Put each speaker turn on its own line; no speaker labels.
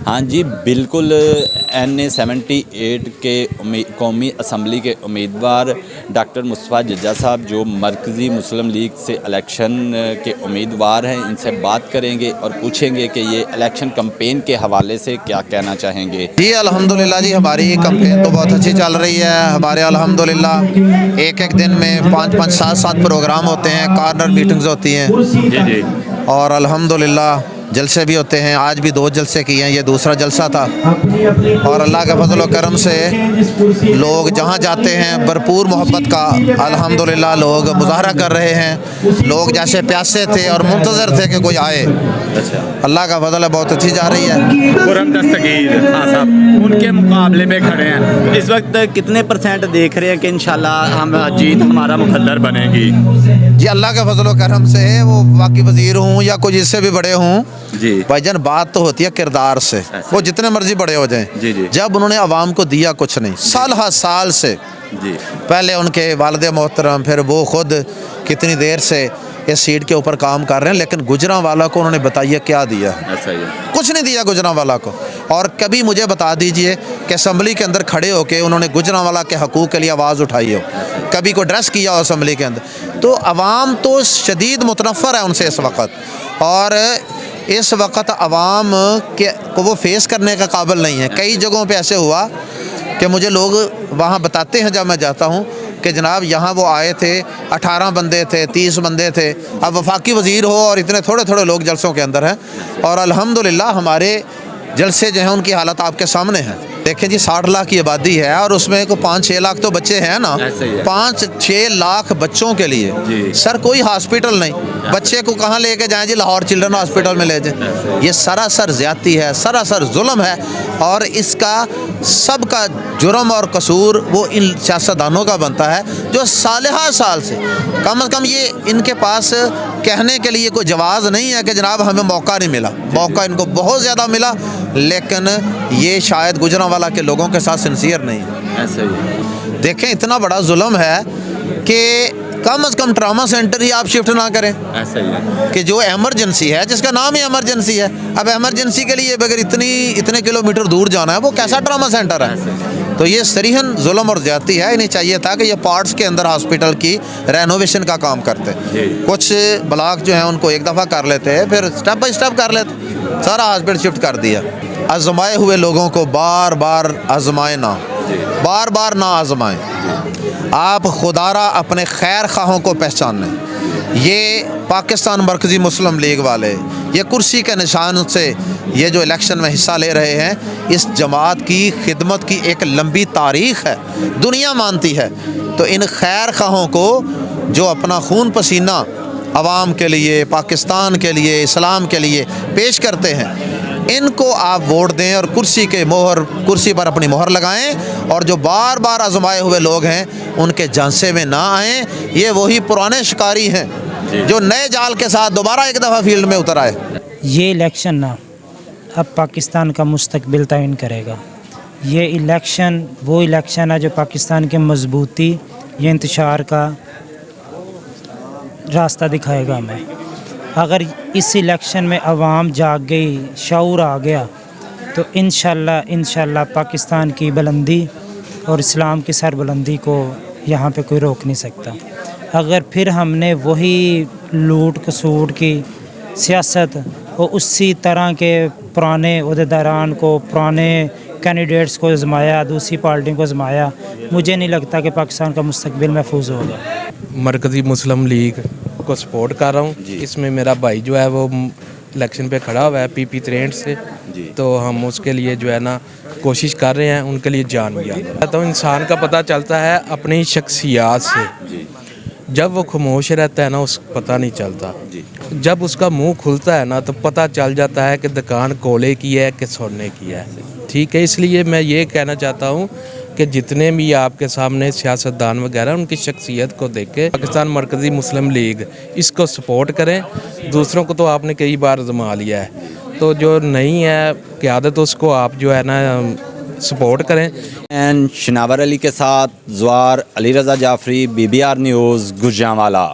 ہاں جی بالکل NA-78 کے قومی اسمبلی کے امیدوار ڈاکٹر مصطفیٰ ججا صاحب جو مرکزی مسلم لیگ سے الیکشن کے امیدوار ہیں، ان سے بات کریں گے اور پوچھیں گے کہ یہ الیکشن کمپین کے حوالے سے کیا کہنا چاہیں گے۔
جی الحمدللہ جی ہماری کمپین تو بہت اچھی چل رہی ہے۔ ہمارے الحمدللہ ایک دن میں 5-5 7 پروگرام ہوتے ہیں، کارنر میٹنگز ہوتی ہیں
جی
اور الحمدللہ جلسے بھی ہوتے ہیں۔ آج بھی 2 جلسے کیے ہیں، یہ دوسرا جلسہ تھا اور اللہ کے فضل و کرم سے لوگ جہاں جاتے ہیں بھرپور محبت کا الحمدللہ لوگ مظاہرہ کر رہے ہیں۔ لوگ جیسے پیاسے تھے اور منتظر تھے کہ کوئی آئے۔ اللہ کا فضل ہے، بہت اچھی جا رہی ہے۔
خرم دستگیر خان صاحب ان کے مقابلے میں کھڑے ہیں، اس وقت کتنے پرسنٹ دیکھ رہے ہیں کہ انشاءاللہ ہم جیت ہمارا مقدر بنے گی؟
جی اللہ کے فضل و کرم سے وہ باقی وزیر ہوں یا کچھ اس سے بھی بڑے ہوں
جی
بھائی جان، بات تو ہوتی ہے کردار سے، وہ جتنے مرضی بڑے ہو جائیں۔
جی
جب انہوں نے عوام کو دیا کچھ نہیں، سال ہر سال سے
جی
پہلے ان کے والد محترم، پھر وہ خود کتنی دیر سے اس سیٹ کے اوپر کام کر رہے ہیں، لیکن گجرانوالہ کو انہوں نے بتائیے کیا دیا؟ کچھ نہیں دیا گجرانوالہ کو۔ اور کبھی مجھے بتا دیجئے کہ اسمبلی کے اندر کھڑے ہو کے انہوں نے گجرانوالہ کے حقوق کے لیے آواز اٹھائی ہو، کبھی کوئی ڈریس کیا ہو اسمبلی کے اندر؟ تو عوام تو شدید متنفر ہے ان سے اس وقت، اور اس وقت عوام کو وہ فیس کرنے کا قابل نہیں ہے۔ کئی جگہوں پہ ایسے ہوا کہ مجھے لوگ وہاں بتاتے ہیں جب میں جاتا ہوں کہ جناب یہاں وہ آئے تھے، 18 بندے تھے، 30 بندے تھے، اب وفاقی وزیر ہو اور اتنے تھوڑے لوگ جلسوں کے اندر ہیں، اور الحمدللہ ہمارے جلسے جو ہیں ان کی حالت آپ کے سامنے ہیں۔ دیکھیں جی 60 لاکھ کی آبادی ہے اور اس میں 5-6 لاکھ تو بچے ہیں نا، 5-6 لاکھ بچوں کے لیے سر کوئی ہاسپٹل نہیں۔ بچے کو کہاں لے کے جائیں جی؟ لاہور چلڈرن ہاسپٹل میں لے جائیں۔ یہ سراسر زیادتی ہے، سراسر ظلم ہے، اور اس کا سب کا جرم اور قصور وہ ان سیاستدانوں کا بنتا ہے جو سالہ سال سے کم از کم یہ ان کے پاس کہنے کے لیے کوئی جواز نہیں ہے کہ جناب ہمیں موقع نہیں ملا۔ موقع ان کو بہت زیادہ ملا، لیکن یہ شاید گجرانوالہ کے لوگوں کے ساتھ سنسیئر نہیں ہے۔ دیکھیں اتنا بڑا ظلم ہے کہ کم از کم ٹراما سینٹر ہی آپ شفٹ نہ کریں، کہ جو ایمرجنسی ہے، جس کا نام ہی ایمرجنسی ہے۔ اب ایمرجنسی کے لیے اگر اتنے کلومیٹر دور جانا ہے، وہ کیسا ٹراما سینٹر ہے؟ تو یہ صریحاً ظلم اور زیادتی ہے۔ انہیں چاہیے تھا کہ یہ پارٹس کے اندر ہاسپٹل کی رینوویشن کا کام کرتے، کچھ بلاک جو ہیں ان کو ایک دفعہ کر لیتے، پھر سٹیپ بائی سٹیپ کر لیتے، سارا ہاسپٹل شفٹ کر دیا۔ آزمائے ہوئے لوگوں کو بار بار آزمائے نہ، بار بار نہ آزمائیں۔ آپ خدارہ اپنے خیر خواہوں کو پہچانیں۔ یہ پاکستان مرکزی مسلم لیگ والے یہ کرسی کے نشان سے یہ جو الیکشن میں حصہ لے رہے ہیں، اس جماعت کی خدمت کی ایک لمبی تاریخ ہے، دنیا مانتی ہے۔ تو ان خیر خواہوں کو جو اپنا خون پسینہ عوام کے لیے، پاکستان کے لیے، اسلام کے لیے پیش کرتے ہیں، ان کو آپ ووٹ دیں اور کرسی پر اپنی مہر لگائیں، اور جو بار بار آزمائے ہوئے لوگ ہیں ان کے جھانسے میں نہ آئیں۔ یہ وہی پرانے شکاری ہیں جو نئے جال کے ساتھ دوبارہ ایک دفعہ فیلڈ میں اتر آئے۔
یہ الیکشن نا اب پاکستان کا مستقبل تعین کرے گا۔ یہ الیکشن وہ الیکشن ہے جو پاکستان کے مضبوطی یا انتشار کا راستہ دکھائے گا ہمیں۔ اگر اس الیکشن میں عوام جاگ گئی، شعور آ گیا، تو انشاءاللہ پاکستان کی بلندی اور اسلام کی سربلندی کو یہاں پہ کوئی روک نہیں سکتا۔ اگر پھر ہم نے وہی لوٹ کسوٹ کی سیاست اور اسی طرح کے پرانے عہدیداران کو، پرانے کینڈیڈیٹس کو آزمایا، دوسری پارٹیوں کو آزمایا، مجھے نہیں لگتا کہ پاکستان کا مستقبل محفوظ ہوگا۔
مرکزی مسلم لیگ کو سپورٹ کر رہا ہوں۔ اس میں میرا بھائی جو ہے وہ الیکشن پہ کھڑا ہوا ہے PP 63 سے، تو ہم اس کے لیے جو ہے نا کوشش کر رہے ہیں، ان کے لیے جان بھی آتا ہے۔ تو انسان کا پتہ چلتا ہے اپنی شخصیات سے، جب وہ خاموش رہتا ہے نا اس کو پتہ نہیں چلتا، جب اس کا منہ کھلتا ہے نا تو پتہ چل جاتا ہے کہ دکان کولے کی ہے کہ سونے کی ہے۔ ٹھیک ہے، اس لیے میں یہ کہنا چاہتا ہوں کہ جتنے بھی آپ کے سامنے سیاستدان وغیرہ ان کی شخصیت کو دیکھ کے پاکستان مرکزی مسلم لیگ اس کو سپورٹ کریں۔ دوسروں کو تو آپ نے کئی بار آزما لیا ہے، تو جو نہیں ہے قیادت اس کو آپ جو ہے نا سپورٹ کریں۔
شناور علی کے ساتھ زوار علی رضا جعفری، BBR نیوز، گجرانوالہ۔